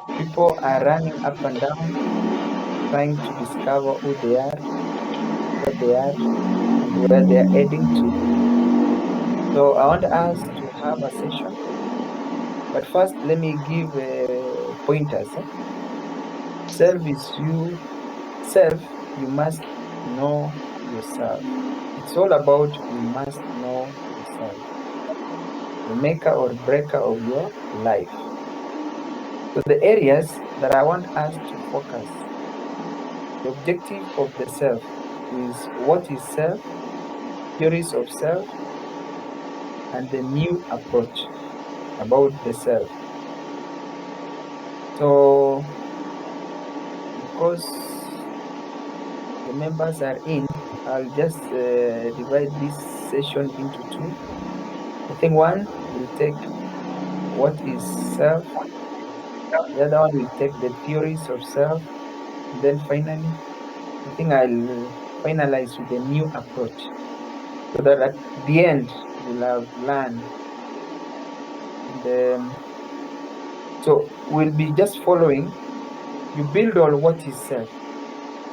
People are running up and down, trying to discover who they are, what they are, and where they are heading to. So I want us to have a session, but first let me give pointers. Self is you. Self, you must know yourself. It's all about you must know yourself, the maker or breaker of your life. So the areas that I want us to focus, the objective of the self is what is self, theories of self, and the new approach about the self. So because the members are in, I'll just divide this session into two. I think one will take what is self, the other one will take the theories of self, and then finally, I think I'll finalize with a new approach so that at the end we'll have learned. And so we'll be just following. You build on what is self.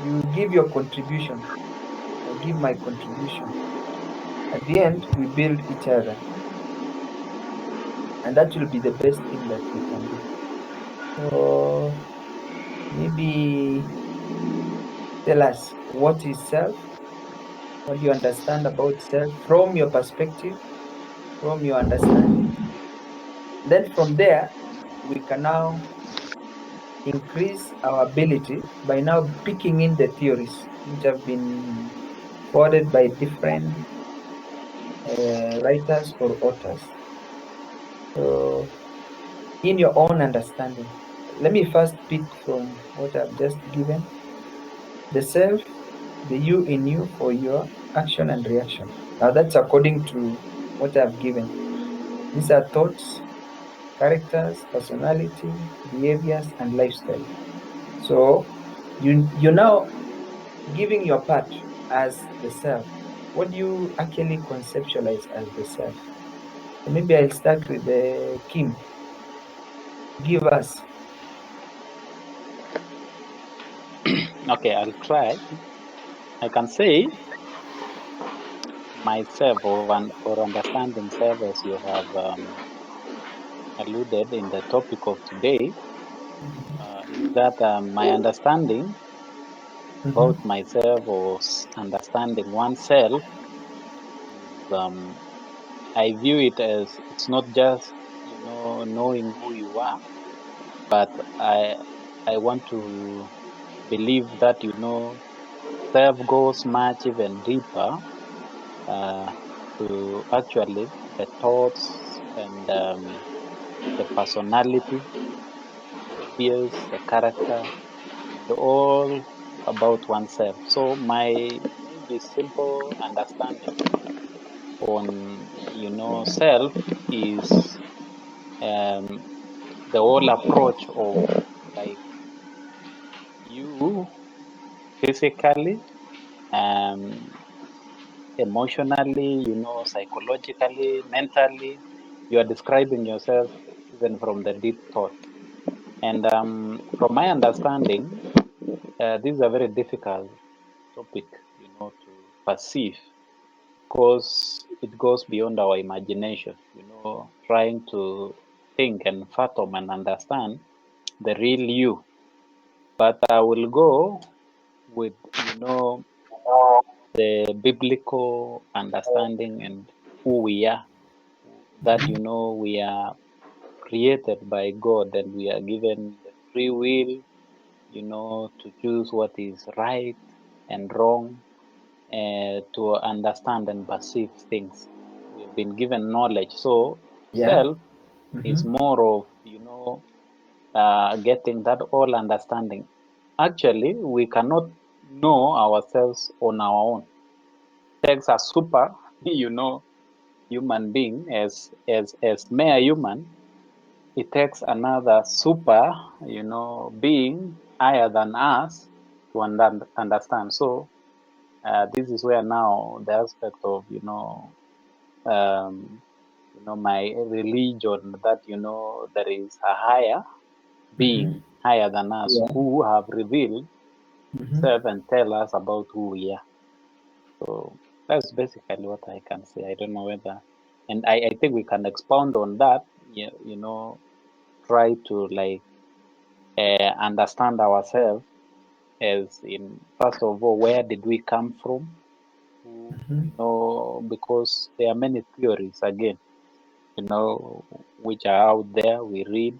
You give your contribution. I give my contribution. At the end, we build each other. And that will be the best thing that we can do. So maybe tell us what is self, what do you understand about self from your perspective, from your understanding. Then from there, we can now increase our ability by now picking in the theories which have been forwarded by different writers or authors. So in your own understanding, let me first pick from what I've just given. The self, the you in you for your action and reaction. Now that's according to what I've given. These are thoughts, characters, personality, behaviors, and lifestyle. So you're now giving your part as the self. What do you actually conceptualize as the self? So maybe I'll start with Kim. Give us. Okay, I'll try. I can say myself or understanding self as you have alluded in the topic of today is that my understanding Mm-hmm. about myself or understanding oneself is I view it as it's not just knowing who you are, but I want to believe that self goes much even deeper uh, to actually the thoughts and the personality, behaviors, the character, and all about oneself. So my maybe simple understanding on self is um, the whole approach of like you physically, um, emotionally, psychologically, mentally, you are describing yourself even from the deep thought. And from my understanding, this is a very difficult topic, to perceive because it goes beyond our imagination, trying to think and fathom and understand the real you. But I will go with, the biblical understanding and who we are, that, we are created by God and we are given the free will, to choose what is right and wrong, to understand and perceive things. We've been given knowledge. So Yeah. self is Mm-hmm. more of, getting that all understanding. Actually, we cannot know ourselves on our own. It takes a super, human being as mere human. It takes another super, being higher than us to understand. So this is where now the aspect of my religion, that there is a higher. being higher than us Yeah. who have revealed Mm-hmm. themselves and tell us about who we are. So that's basically what I can say. I don't know whether, and I think we can expound on that. You know, try to like understand ourselves as in first of all, where did we come from? Mm-hmm. You know, because there are many theories again, you know, which are out there. We read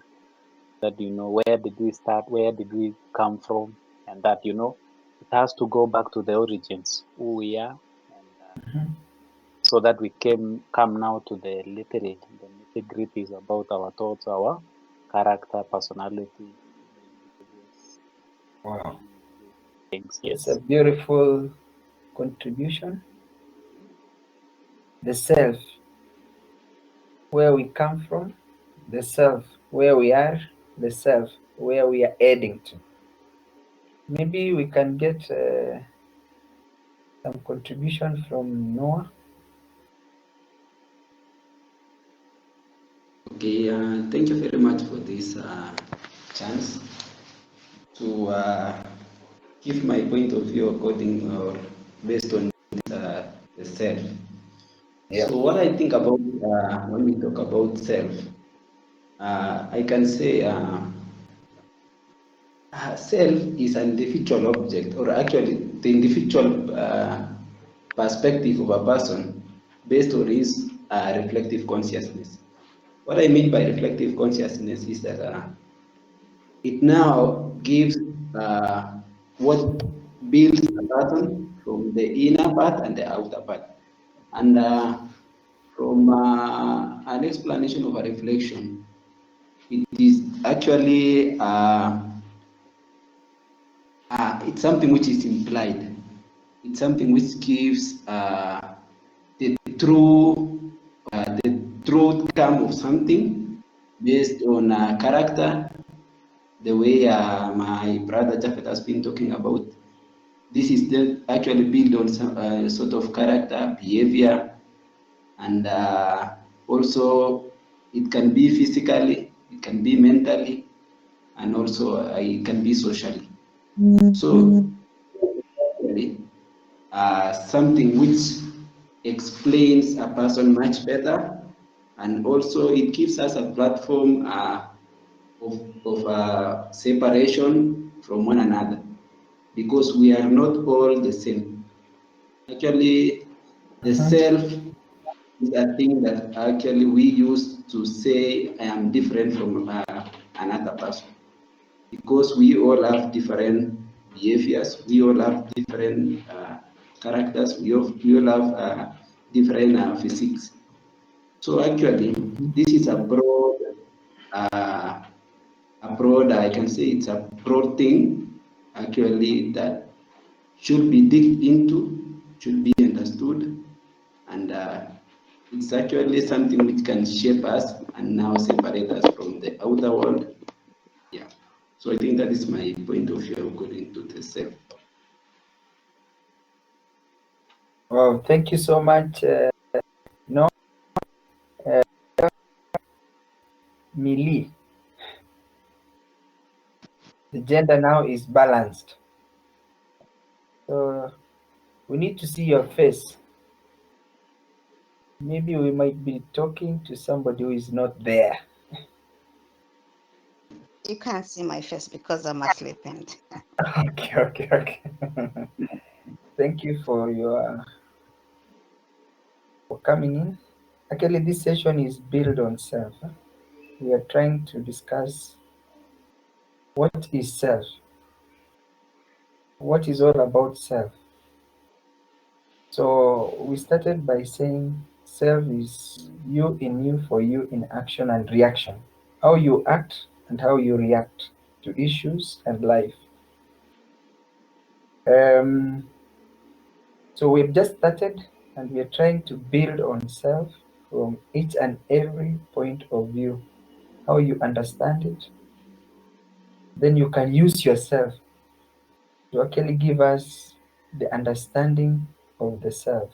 that, you know, where did we start? Where did we come from? And that, you know, it has to go back to the origins, who we are, and Mm-hmm. so that we come now to the literally the nitty gritties about our thoughts, our character, personality, behaviors, Wow. things. It's a Yes. beautiful contribution. The self, where we come from, the self, where we are, the self, where we are heading to. Maybe we can get some contribution from Noah. Okay, thank you very much for this chance to give my point of view according or based on the self. Yeah. So what I think about when we talk about self, I can say self is an individual object, or actually the individual perspective of a person based on his reflective consciousness. What I mean by reflective consciousness is that it now gives what builds a person from the inner part and the outer part. And from an explanation of a reflection, it is actually it's something which is implied. It's something which gives the true outcome of something based on character, the way my brother Jafet has been talking about. This is actually built on some sort of character, behavior, and also it can be physically, it can be mentally, and also it can be socially. So actually, something which explains a person much better, and also it gives us a platform of separation from one another, because we are not all the same. Actually, the Mm-hmm. self is a thing that actually we use to say I am different from another person, because we all have different behaviors, we all have different characters, we all have different physiques. So actually, this is uh, a broad, I can say it's a broad thing actually that should be digged into, should be understood, and it's actually something which can shape us and now separate us from the outer world. Yeah. So I think that is my point of view according to the self. Wow. Thank you so much. No, uh, Mili. The gender now is balanced. So we need to see your face. Maybe we might be talking to somebody who is not there. You can't see my face because I'm asleep. And Okay. Thank you for coming in. Actually, this session is built on self. We are trying to discuss what is self, what is all about self. So we started by saying self is you in you, for you in action and reaction. How you act and how you react to issues and life. Um, so we've just started and we are trying to build on self from each and every point of view, how you understand it. Then you can use yourself to actually give us the understanding of the self.